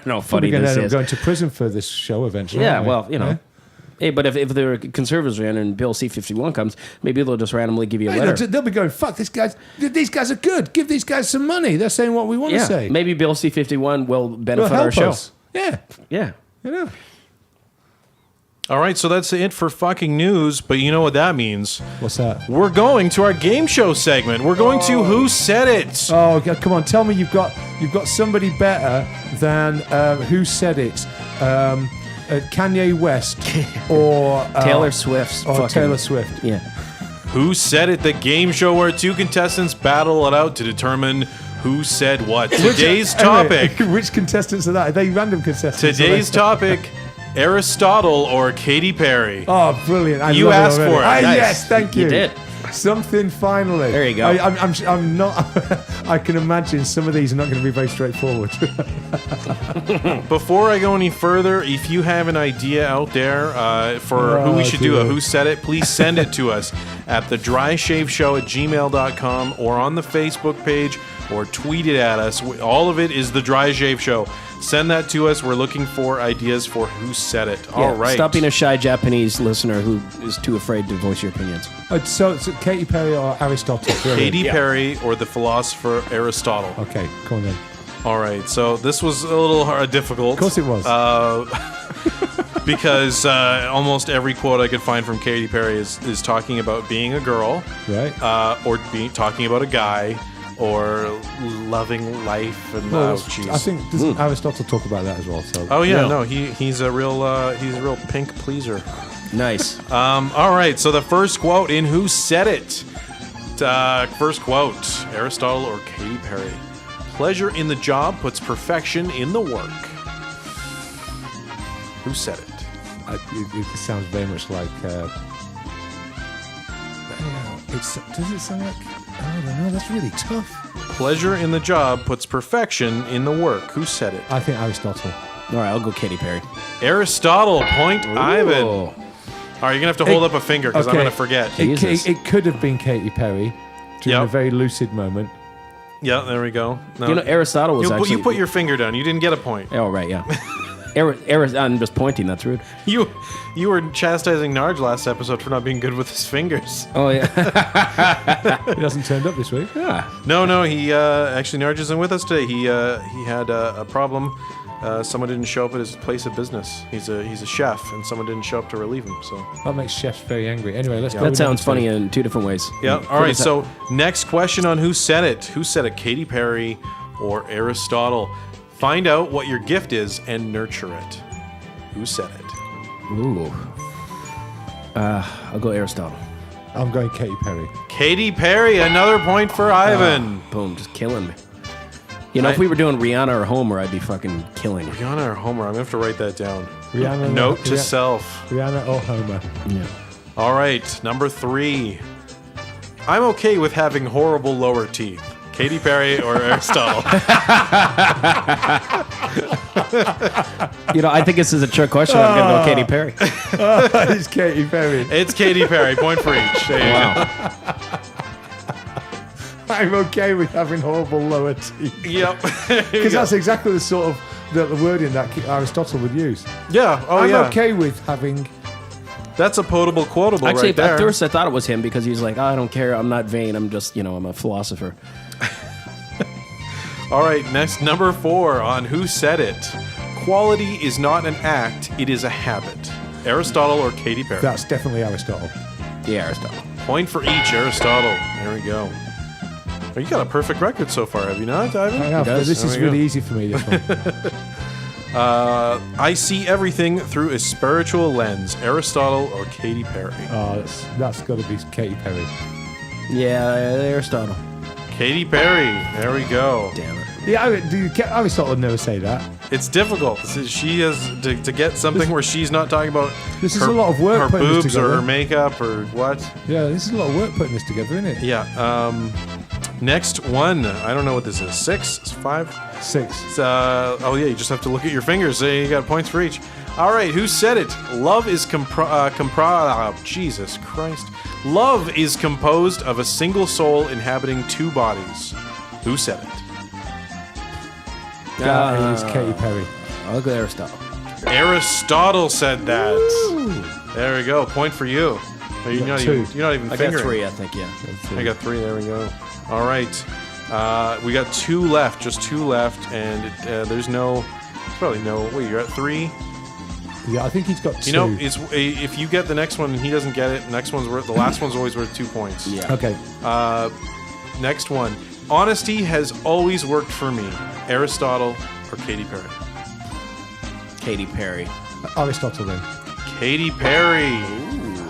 Speaker 2: No, funny this is.
Speaker 1: I'm going to prison for this show eventually.
Speaker 2: Yeah, well, Hey, but if the conservatives are in and Bill C-51 comes, maybe they'll just randomly give you a letter.
Speaker 1: They'll be going, fuck, these guys are good. Give these guys some money. They're saying what we want to say.
Speaker 2: Maybe Bill C-51 will benefit our show.
Speaker 1: Yeah.
Speaker 2: Yeah.
Speaker 10: All right, so that's it for fucking news, but you know what that means.
Speaker 1: What's that?
Speaker 10: We're going to our game show segment. We're going to Who Said It?
Speaker 1: Oh, God, come on, tell me you've got somebody better than Who Said It? Kanye West or
Speaker 2: Taylor Swift.
Speaker 1: Taylor Swift.
Speaker 2: Yeah.
Speaker 10: Who Said It, the game show where two contestants battle it out to determine who said what. Today's topic.
Speaker 1: Which contestants are that? Are they random contestants?
Speaker 10: Today's topic, Aristotle or Katy Perry.
Speaker 1: Oh, brilliant.
Speaker 10: You asked for it.
Speaker 1: Nice.
Speaker 2: Nice.
Speaker 1: Yes, thank you.
Speaker 2: You did.
Speaker 1: Something finally.
Speaker 2: There you go.
Speaker 1: I'm not. I can imagine some of these are not going to be very straightforward.
Speaker 10: Before I go any further, if you have an idea out there for who we should do a Who Said It, please send it to us at thedryshaveshow@gmail.com or on the Facebook page or tweet it at us. All of it is The Dry Shave Show. Send that to us. We're looking for ideas for Who Said It. All right.
Speaker 2: Stop being a shy Japanese listener who is too afraid to voice your opinions.
Speaker 1: So Katy Perry or Aristotle?
Speaker 10: Katy Perry or the philosopher Aristotle.
Speaker 1: Okay, come on then.
Speaker 10: All right. So this was a little difficult.
Speaker 1: Of course it was.
Speaker 10: Because almost every quote I could find from Katy Perry is talking about being a girl,
Speaker 1: right?
Speaker 10: Or talking about a guy, or loving life. And
Speaker 1: I think doesn't Aristotle talk about that as well? So.
Speaker 10: Oh yeah, no, he's a real pink pleaser.
Speaker 2: Nice.
Speaker 10: All right. So the first quote in Who Said It? First quote: Aristotle or Katy Perry. Pleasure in the job puts perfection in the work. Who said it?
Speaker 1: It sounds very much like. Does it sound like? I don't know. That's really tough.
Speaker 10: Pleasure in the job puts perfection in the work. Who said it?
Speaker 1: I think Aristotle.
Speaker 2: All right, I'll go Katy Perry.
Speaker 10: Aristotle. Point Ivan. All right, you're gonna have to hold up a finger because I'm gonna forget.
Speaker 1: It could have been Katy Perry during a very lucid moment.
Speaker 10: Yeah, there we go. No.
Speaker 2: You know, Aristotle was actually...
Speaker 10: You put your finger down. You didn't get a point.
Speaker 2: Oh, right, yeah. I'm just pointing. That's rude.
Speaker 10: You were chastising Narj last episode for not being good with his fingers.
Speaker 2: Oh, yeah.
Speaker 1: He hasn't turned up this week.
Speaker 2: Yeah.
Speaker 10: No. He actually, Narj isn't with us today. He had a problem. Someone didn't show up at his place of business. He's a chef, and someone didn't show up to relieve him. So
Speaker 1: that makes chefs very angry. Anyway, let's go.
Speaker 2: That sounds funny in two different ways.
Speaker 10: Yeah. All right. So next question on Who Said It? Who said it? Katy Perry or Aristotle? Find out what your gift is and nurture it. Who said it?
Speaker 2: Ooh. I'll go Aristotle.
Speaker 1: I'm going Katy Perry.
Speaker 10: Katy Perry. Another point for Ivan.
Speaker 2: Boom. Just killing me. You know, if we were doing Rihanna or Homer, I'd be fucking killing it.
Speaker 10: Rihanna or Homer? I'm going to have to write that down.
Speaker 1: Rihanna.
Speaker 10: Note to self.
Speaker 1: Rihanna or Homer.
Speaker 2: Yeah.
Speaker 10: All right, number 3. I'm okay with having horrible lower teeth. Katy Perry or Aristotle?
Speaker 2: You know, I think this is a trick question. I'm going to go Katy Perry.
Speaker 1: It's Katy Perry.
Speaker 10: It's Katy Perry. Point for each. There you go.
Speaker 1: I'm okay with having horrible lower teeth.
Speaker 10: Yep.
Speaker 1: Because that's exactly the sort of the wording that Aristotle would use.
Speaker 10: Yeah. Oh,
Speaker 1: I'm
Speaker 10: yeah.
Speaker 1: okay with having...
Speaker 10: That's a potable quotable
Speaker 2: Actually,
Speaker 10: right there.
Speaker 2: at first I thought it was him because he's like, I don't care. I'm not vain. I'm just, I'm a philosopher.
Speaker 10: All right. Next, number 4 on Who Said It? Quality is not an act. It is a habit. Aristotle or Katy Perry?
Speaker 1: That's definitely Aristotle.
Speaker 2: Yeah, Aristotle.
Speaker 10: Point for each. Aristotle. There we go. Oh, you got a perfect record so far, have you not, Ivan?
Speaker 1: I have, but this is really easy for me, this one.
Speaker 10: I see everything through a spiritual lens. Aristotle or Katy Perry?
Speaker 1: Oh, that's got to be Katy Perry.
Speaker 2: Yeah, Aristotle.
Speaker 10: Katy Perry. There we go.
Speaker 2: Damn it.
Speaker 1: Yeah, Aristotle would never say that.
Speaker 10: It's difficult. She has to get something where she's not talking about
Speaker 1: this is a lot of work
Speaker 10: her
Speaker 1: putting this
Speaker 10: boobs
Speaker 1: together.
Speaker 10: or her makeup or what.
Speaker 1: Yeah, this is a lot of work putting this together, isn't it?
Speaker 10: Yeah. Next one. I don't know what this is. 6? 5?
Speaker 1: 6.
Speaker 10: Oh yeah, you just have to look at your fingers. You got points for each. All right, who said it? Love is Jesus Christ. Love is composed of a single soul inhabiting 2 bodies. Who said it?
Speaker 1: That is Katy Perry.
Speaker 2: I'll go Aristotle.
Speaker 10: Aristotle said that. Woo! There we go. Point for you. You're not even fingering.
Speaker 2: I got 3, I think, yeah.
Speaker 10: I got 3. There we go. All right. We got 2 left. Just 2 left. And there's probably no... Wait, you're at 3?
Speaker 1: Yeah, I think he's got 2.
Speaker 10: You know, if you get the next one and he doesn't get it, the last one's always worth 2 points.
Speaker 2: Yeah.
Speaker 1: Okay.
Speaker 10: Next one. Honesty has always worked for me. Aristotle or Katy Perry?
Speaker 2: Katy Perry.
Speaker 1: Aristotle then.
Speaker 10: Katy Perry.
Speaker 2: Ooh.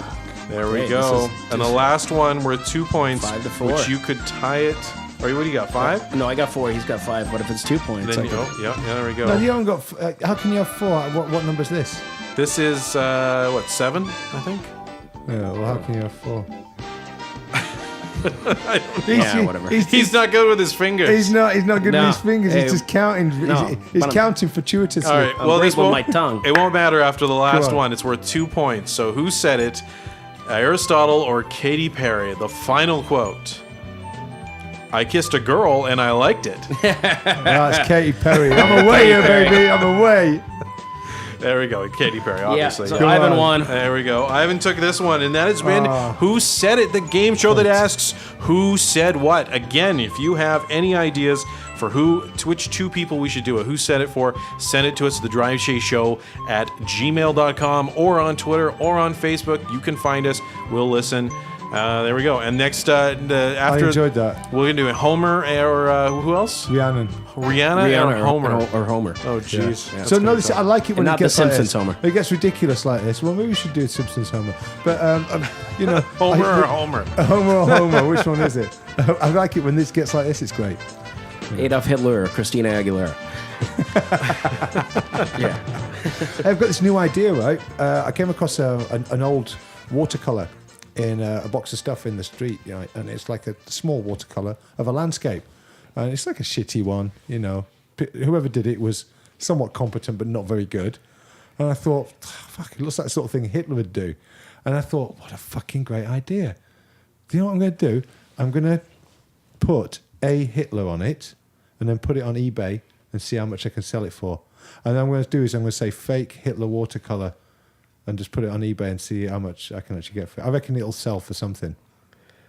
Speaker 10: There we go. And the last one worth 2 points.
Speaker 2: 5-4.
Speaker 10: Which you could tie it. Or what do you got? 5?
Speaker 2: No, I got 4. He's got 5. What if it's 2 points?
Speaker 10: Then yeah, there we go.
Speaker 1: No, you haven't got... how can you have 4? What number is this?
Speaker 10: This is, 7, I think?
Speaker 1: Yeah, well, how can you have 4?
Speaker 2: whatever.
Speaker 10: He's not good with his fingers.
Speaker 1: He's not good
Speaker 2: No.
Speaker 1: with his fingers.
Speaker 2: Hey,
Speaker 1: he's just counting. He's
Speaker 2: but I'm-
Speaker 1: counting fortuitously.
Speaker 10: All right.
Speaker 2: I'm
Speaker 10: Well,
Speaker 2: great
Speaker 10: this
Speaker 2: with
Speaker 10: won't,
Speaker 2: my tongue.
Speaker 10: It won't matter after the last
Speaker 1: on.
Speaker 10: one. It's worth 2 points. So who said it? Aristotle or Katy Perry? The final quote. I kissed a girl and I liked it.
Speaker 1: That's Katy Perry. I'm away here, baby. I'm away.
Speaker 10: There we go. Katy Perry, obviously.
Speaker 2: So Ivan
Speaker 1: on.
Speaker 2: won.
Speaker 10: There we go. Ivan took this one, and that has been Who Said It, the game show that asks who said what. Again, if you have any ideas for which two people we should do a Who Said It for, send it to us at thedriveshayshow@gmail.com or on Twitter or on Facebook. You can find us. We'll listen. There we go. And next, after
Speaker 1: I enjoyed that.
Speaker 10: we're gonna do it. Homer or who else?
Speaker 1: Rhiannon.
Speaker 10: Rihanna or Homer?
Speaker 2: or Homer.
Speaker 10: Oh, jeez.
Speaker 1: Yeah. So notice, I like it when
Speaker 2: And
Speaker 1: it
Speaker 2: not the
Speaker 1: gets like
Speaker 2: Simpsons
Speaker 1: this.
Speaker 2: Homer.
Speaker 1: It gets ridiculous like this. Well, maybe we should do Simpsons Homer. But you know,
Speaker 10: Homer or Homer?
Speaker 1: Homer or Homer? Which one is it? I like it when this gets like this. It's great.
Speaker 2: Adolf Hitler or Christina Aguilera. Yeah.
Speaker 1: I've got this new idea, right? I came across an old watercolor in a box of stuff in the street, you know, and it's like a small watercolor of a landscape. And it's like a shitty one, you know. Whoever did it was somewhat competent, but not very good. And I thought, fuck, it looks like the sort of thing Hitler would do. And I thought, what a fucking great idea. Do you know what I'm going to do? I'm going to put a Hitler on it and then put it on eBay and see how much I can sell it for. And then I'm going to do is I'm going to say fake Hitler watercolor and just put it on eBay and see how much I can actually get for it. I reckon it'll sell for something.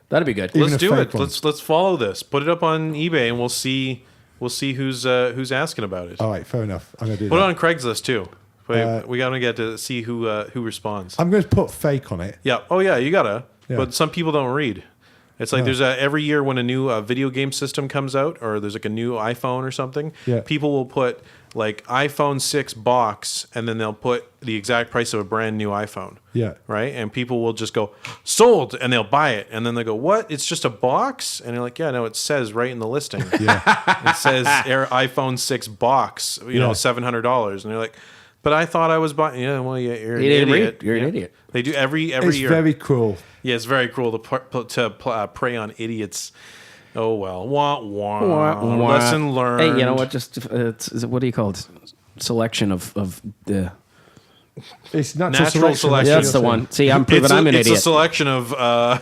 Speaker 2: That'd be good.
Speaker 1: Even
Speaker 10: Let's
Speaker 1: a
Speaker 10: do
Speaker 1: fake
Speaker 10: it.
Speaker 1: one.
Speaker 10: Let's follow this. Put it up on eBay, and we'll see who's asking about it.
Speaker 1: All right, fair enough. I'm going to do
Speaker 10: Put it
Speaker 1: that.
Speaker 10: on Craigslist too. We gotta get to see who responds.
Speaker 1: I'm going to put fake on it.
Speaker 10: Yeah. Oh yeah, you gotta.
Speaker 1: Yeah.
Speaker 10: But some people don't read. It's like there's every year when a new video game system comes out, or there's like a new iPhone or something.
Speaker 1: Yeah.
Speaker 10: People will put like iPhone 6 box, and then they'll put the exact price of a brand new iPhone.
Speaker 1: Yeah.
Speaker 10: Right. And people will just go sold, and they'll buy it, and then they go, "What? It's just a box?" And you're like, "Yeah, no, it says right in the listing.
Speaker 1: Yeah.
Speaker 10: It says iPhone 6 box, you know, $700." And they're like, "But I thought I was buying." Yeah, well, yeah, you're an
Speaker 2: didn't
Speaker 10: idiot.
Speaker 2: read? You're an
Speaker 10: Yeah.
Speaker 2: idiot.
Speaker 10: They do every
Speaker 1: It's
Speaker 10: year.
Speaker 1: very cruel.
Speaker 10: Yeah, it's very cruel to prey on idiots. Oh well, wah wah. Lesson learned.
Speaker 2: Hey, you know what? Just what do you call it? Selection of the.
Speaker 1: It's natural
Speaker 10: Natural selection.
Speaker 2: Yeah, that's the one. See, I'm proving I'm an
Speaker 10: It's
Speaker 2: idiot.
Speaker 10: a selection of.
Speaker 2: I'm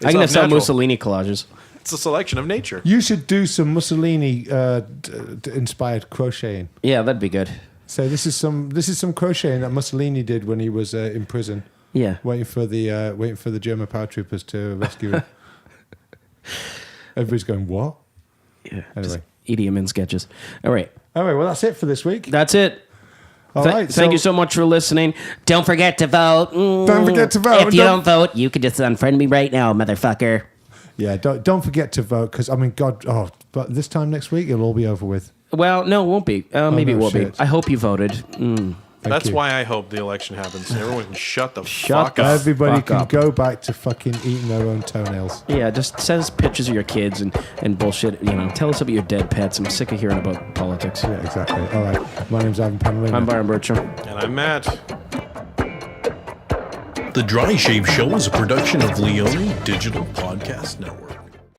Speaker 2: gonna sell Mussolini collages.
Speaker 10: It's a selection of nature.
Speaker 1: You should do some Mussolini inspired crocheting.
Speaker 2: Yeah, that'd be good.
Speaker 1: So this is some crocheting that Mussolini did when he was in prison.
Speaker 2: Yeah.
Speaker 1: Waiting for the German paratroopers to rescue him. Everybody's going, what?
Speaker 2: Yeah.
Speaker 1: Anyway.
Speaker 2: Idi Amin sketches. All right.
Speaker 1: Well, that's it for this week.
Speaker 2: That's it.
Speaker 1: All right.
Speaker 2: Thank you so much for listening. Don't forget to vote.
Speaker 1: Don't forget to vote.
Speaker 2: If you don't vote, you can just unfriend me right now, motherfucker.
Speaker 1: Yeah, don't forget to vote because, I mean, God, but this time next week, it'll all be over with.
Speaker 2: Well, no, it won't be. Maybe
Speaker 1: no,
Speaker 2: it will
Speaker 1: shit.
Speaker 2: be. I hope you voted.
Speaker 10: That's
Speaker 1: you.
Speaker 10: why I hope the election happens. Everyone can shut the fuck up.
Speaker 1: Everybody
Speaker 2: fuck
Speaker 1: can
Speaker 2: up.
Speaker 1: go back to fucking eating their own toenails.
Speaker 2: Yeah, just send us pictures of your kids and bullshit. You know, tell us about your dead pets. I'm sick of hearing about politics.
Speaker 1: Yeah, exactly. All right. My name's Ivan Penaluna.
Speaker 2: I'm Byron Bertram.
Speaker 10: And I'm Matt.
Speaker 3: The Dry Shave Show is a production of Leone Digital Podcast Network.